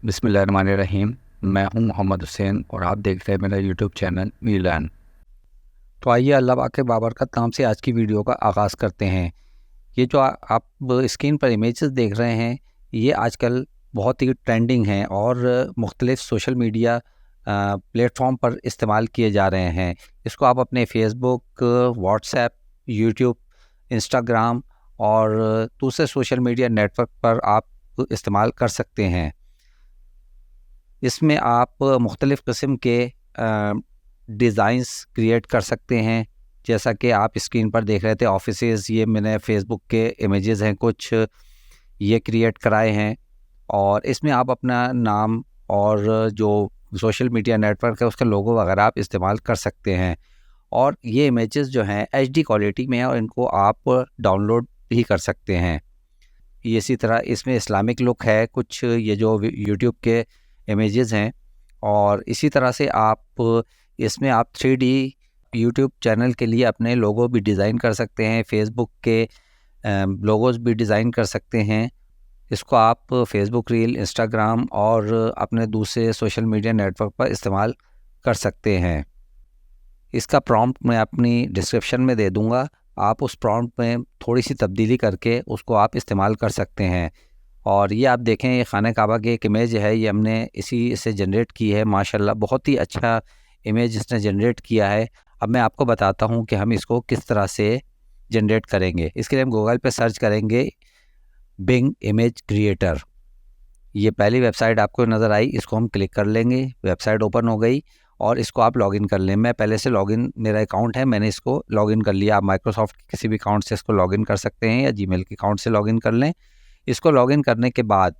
बिस्मिल्लाहिर्रहमानिर्रहीम। मैं हूं मोहम्मद हुसैन और आप देख रहे हैं मेरा यूट्यूब चैनल मीलान। तो आइए अल्लाह पाक के बाबरकत नाम से आज की वीडियो का आगाज़ करते हैं। ये जो आप स्क्रीन पर इमेजेस देख रहे हैं, ये आजकल बहुत ही ट्रेंडिंग हैं और मुख्तलिफ़ सोशल मीडिया प्लेटफॉर्म पर इस्तेमाल किए जा रहे हैं। इसको आप अपने फेसबुक, व्हाट्सएप, यूट्यूब, इंस्टाग्राम और दूसरे सोशल मीडिया नेटवर्क पर आप इस्तेमाल कर सकते हैं। इसमें आप मुख्तलिफ़ किस्म के डिज़ाइंस क्रिएट कर सकते हैं। जैसा कि आप स्क्रीन पर देख रहे थे ऑफिसेज़, ये मैंने फ़ेसबुक के इमेजेस हैं कुछ, ये क्रिएट कराए हैं और इसमें आप अपना नाम और जो सोशल मीडिया नेटवर्क है उसका लोगो वगैरह आप इस्तेमाल कर सकते हैं। और ये इमेजेस जो हैं एचडी क्वालिटी में है और इनको आप डाउनलोड भी कर सकते हैं। इसी तरह इसमें इस्लामिक लुक है कुछ, ये जो यूट्यूब के इमेजेस हैं। और इसी तरह से आप इसमें आप 3D यूट्यूब चैनल के लिए अपने लोगो भी डिज़ाइन कर सकते हैं, फेसबुक के लोगोस भी डिज़ाइन कर सकते हैं। इसको आप फेसबुक रील, इंस्टाग्राम और अपने दूसरे सोशल मीडिया नेटवर्क पर इस्तेमाल कर सकते हैं। इसका प्रॉम्प्ट मैं अपनी डिस्क्रिप्शन में दे दूँगा, आप उस प्रॉम्प्ट में थोड़ी सी तब्दीली करके उसको आप इस्तेमाल कर सकते हैं। और ये आप देखें, ये खाने काबा की एक इमेज है, ये हमने इसी से जनरेट की है। माशाल्लाह बहुत ही अच्छा इमेज इसने जनरेट किया है। अब मैं आपको बताता हूँ कि हम इसको किस तरह से जनरेट करेंगे। इसके लिए हम गूगल पे सर्च करेंगे बिंग इमेज क्रिएटर। ये पहली वेबसाइट आपको नज़र आई, इसको हम क्लिक कर लेंगे। वेबसाइट ओपन हो गई और इसको आप लॉगिन कर लें। मैं पहले से लॉगिन, मेरा अकाउंट है, मैंने इसको लॉगिन कर लिया। आप माइक्रोसॉफ्ट के किसी भी अकाउंट से इसको लॉगिन कर सकते हैं या जीमेल के अकाउंट से लॉगिन कर लें। इसको लॉगिन करने के बाद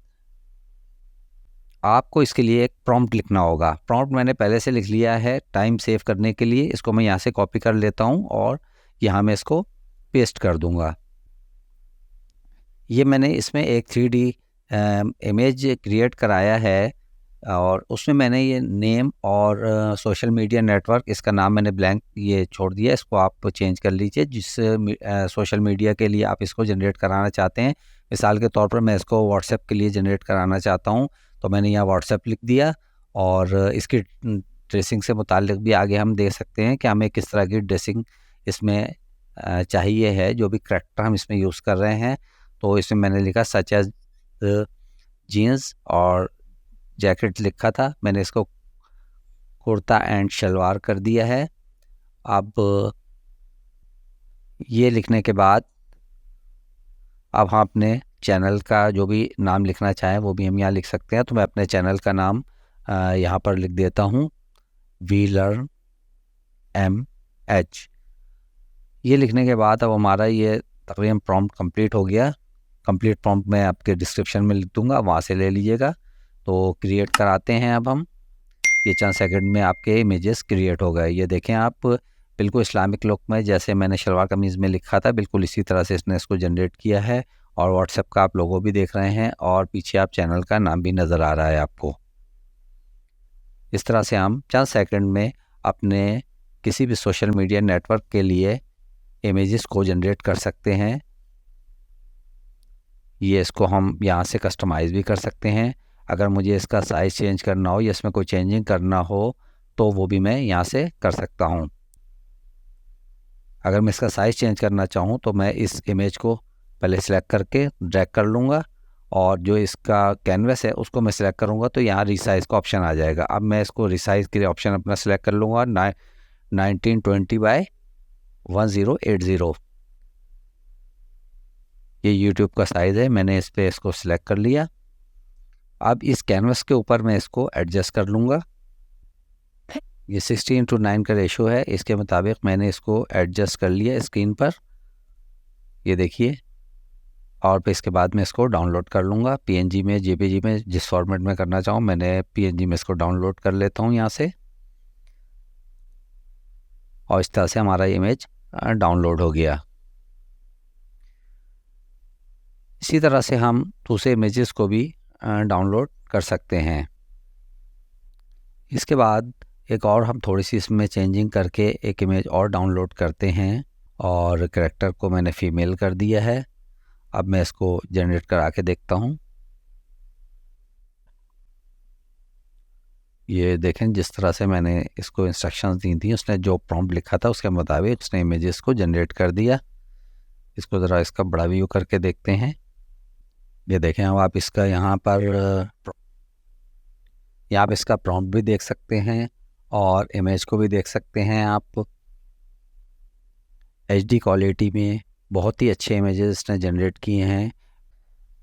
आपको इसके लिए एक प्रॉम्प्ट लिखना होगा। प्रॉम्प्ट मैंने पहले से लिख लिया है टाइम सेव करने के लिए। इसको मैं यहाँ से कॉपी कर लेता हूँ और यहाँ मैं इसको पेस्ट कर दूँगा। ये मैंने इसमें एक 3D इमेज क्रिएट कराया है और उसमें मैंने ये नेम और सोशल मीडिया नेटवर्क, इसका नाम मैंने ब्लैंक ये छोड़ दिया। इसको आप चेंज कर लीजिए जिस सोशल मीडिया के लिए आप इसको जनरेट कराना चाहते हैं। मिसाल के तौर पर मैं इसको व्हाट्सएप के लिए जनरेट कराना चाहता हूँ, तो मैंने यहाँ व्हाट्सएप लिख दिया। और इसकी ड्रेसिंग से मुताल्लिक भी आगे हम देख सकते हैं कि हमें किस तरह की ड्रेसिंग इसमें चाहिए है, जो भी करैक्टर हम इसमें यूज़ कर रहे हैं। तो इसमें मैंने लिखा सच एज जीन्स और जैकेट लिखा था, मैंने इसको कुर्ता एंड शलवार कर दिया है। अब ये लिखने के बाद अब हम अपने चैनल का जो भी नाम लिखना चाहें वो भी हम यहाँ लिख सकते हैं। तो मैं अपने चैनल का नाम यहाँ पर लिख देता हूँ, वी लर्न MH। ये लिखने के बाद अब हमारा ये तकरीबन प्रॉम्प्ट कंप्लीट हो गया। कंप्लीट प्रॉम्प्ट मैं आपके डिस्क्रिप्शन में लिख दूँगा, वहाँ से ले लीजिएगा। तो क्रिएट कराते हैं अब हम। ये चंद सेकंड में आपके इमेजेस क्रिएट हो गए। ये देखें आप, बिल्कुल इस्लामिक लुक में, जैसे मैंने शलवार कमीज़ में लिखा था बिल्कुल इसी तरह से इसने इसको जनरेट किया है। और व्हाट्सएप का आप लोगो भी देख रहे हैं और पीछे आप चैनल का नाम भी नज़र आ रहा है आपको। इस तरह से हम चंद सेकंड में अपने किसी भी सोशल मीडिया नेटवर्क के लिए इमेजेस को जनरेट कर सकते हैं। ये इसको हम यहाँ से कस्टमाइज़ भी कर सकते हैं। अगर मुझे इसका साइज़ चेंज करना हो या इसमें कोई चेंजिंग करना हो तो वो भी मैं यहाँ से कर सकता हूँ। अगर मैं इसका साइज़ चेंज करना चाहूँ तो मैं इस इमेज को पहले सेलेक्ट करके ड्रैग कर लूँगा और जो इसका कैनवस है उसको मैं सेलेक्ट करूँगा तो यहाँ रिसाइज़ का ऑप्शन आ जाएगा। अब मैं इसको रिसाइज़ के लिए ऑप्शन अपना सेलेक्ट कर लूँगा 1920x1080। ये यूट्यूब का साइज़ है, मैंने इस पर इसको सिलेक्ट कर लिया। अब इस कैनवस के ऊपर मैं इसको एडजस्ट कर लूँगा। ये 16:9 का रेशो है, इसके मुताबिक मैंने इसको एडजस्ट कर लिया स्क्रीन पर, ये देखिए। और फिर इसके बाद मैं इसको डाउनलोड कर लूँगा PNG में, JPG में, जिस फॉर्मेट में करना चाहूँ। मैंने PNG में इसको डाउनलोड कर लेता हूँ यहाँ से और इस तरह से हमारा इमेज डाउनलोड हो गया। इसी तरह से हम दूसरे इमेजेस को भी डाउनलोड कर सकते हैं। इसके बाद एक और हम थोड़ी सी इसमें चेंजिंग करके एक इमेज और डाउनलोड करते हैं और करैक्टर को मैंने फ़ीमेल कर दिया है। अब मैं इसको जनरेट करा के देखता हूँ। ये देखें जिस तरह से मैंने इसको इंस्ट्रक्शंस दी थी, उसने जो प्रॉम्प्ट लिखा था उसके मुताबिक उसने इमेजेस को जनरेट कर दिया। इसको ज़रा इसका बड़ा व्यू करके देखते हैं। ये देखें, अब आप इसका यहाँ पर इसका प्रॉम्प्ट भी देख सकते हैं और इमेज को भी देख सकते हैं आप। HD क्वालिटी में बहुत ही अच्छे इमेजेस इसने जनरेट किए हैं।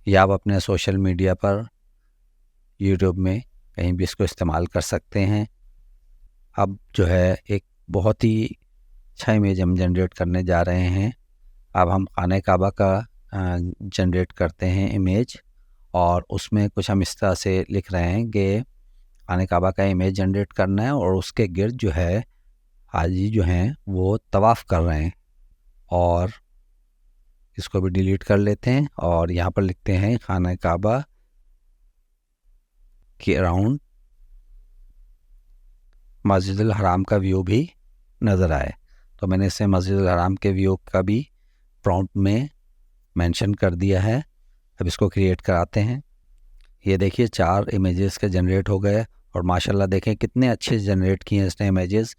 या आप अपने सोशल मीडिया पर, यूट्यूब में कहीं भी इसको इस्तेमाल कर सकते हैं। अब जो है एक बहुत ही अच्छा इमेज हम जनरेट करने जा रहे हैं। अब हम खाने काबा का जनरेट करते हैं इमेज, और उसमें कुछ हम इस तरह से लिख रहे हैं कि खाने काबा का इमेज जनरेट करना है और उसके गिर्द जो है हाजी जो हैं वो तवाफ़ कर रहे हैं। और इसको भी डिलीट कर लेते हैं और यहाँ पर लिखते हैं खाना काबा के अराउंड मस्जिदुल हराम का व्यू भी नज़र आए। तो मैंने इसे मस्जिदुल हराम के व्यू का भी प्रॉम्प्ट में मेंशन कर दिया है। अब इसको क्रिएट कराते हैं। ये देखिए 4 इमेजेस के जनरेट हो गए और माशाल्लाह देखें कितने अच्छे जनरेट किए हैं इसने इमेजेस।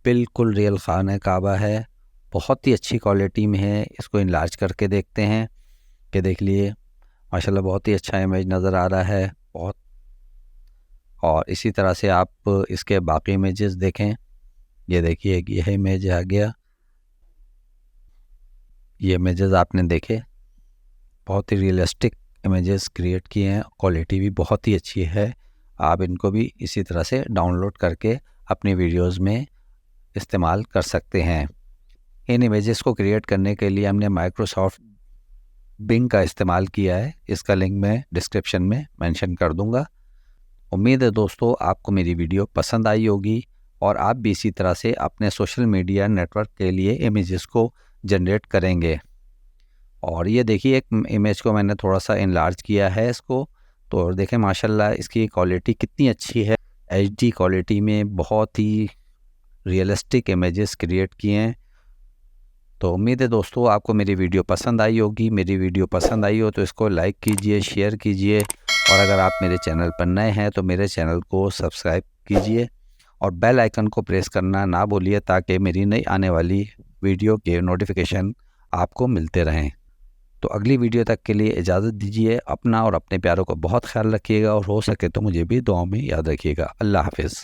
बिल्कुल रियल खाना काबा है, बहुत ही अच्छी क्वालिटी में है। इसको इनलार्ज करके देखते हैं कि देख लिए माशाल्लाह बहुत ही अच्छा इमेज नज़र आ रहा है बहुत। और इसी तरह से आप इसके बाकी इमेजेस देखें। ये देखिए यह इमेज आ गया, ये इमेजेस आपने देखे, बहुत ही रियलिस्टिक इमेजेस क्रिएट किए हैं। क्वालिटी भी बहुत ही अच्छी है। आप इनको भी इसी तरह से डाउनलोड करके अपनी वीडियोस में इस्तेमाल कर सकते हैं। इन इमेजेस को क्रिएट करने के लिए हमने माइक्रोसॉफ्ट बिंग का इस्तेमाल किया है। इसका लिंक मैं डिस्क्रिप्शन में मेंशन कर दूंगा। उम्मीद है दोस्तों आपको मेरी वीडियो पसंद आई होगी और आप भी इसी तरह से अपने सोशल मीडिया नेटवर्क के लिए इमेजेस को जनरेट करेंगे। और ये देखिए एक इमेज को मैंने थोड़ा सा इनलार्ज किया है इसको, तो देखें माशाल्लाह इसकी क्वालिटी कितनी अच्छी है। HD क्वालिटी में बहुत ही रियलिस्टिक इमेजेस क्रिएट किए हैं। तो उम्मीद है दोस्तों आपको मेरी वीडियो पसंद आई होगी। मेरी वीडियो पसंद आई हो तो इसको लाइक कीजिए, शेयर कीजिए, और अगर आप मेरे चैनल पर नए हैं तो मेरे चैनल को सब्सक्राइब कीजिए और बेल आइकन को प्रेस करना ना भूलिए ताकि मेरी नई आने वाली वीडियो के नोटिफिकेशन आपको मिलते रहें। तो अगली वीडियो तक के लिए इजाज़त दीजिए। अपना और अपने प्यारों को बहुत ख्याल रखिएगा और हो सके तो मुझे भी दुआओं में याद रखिएगा। अल्लाह हाफिज़।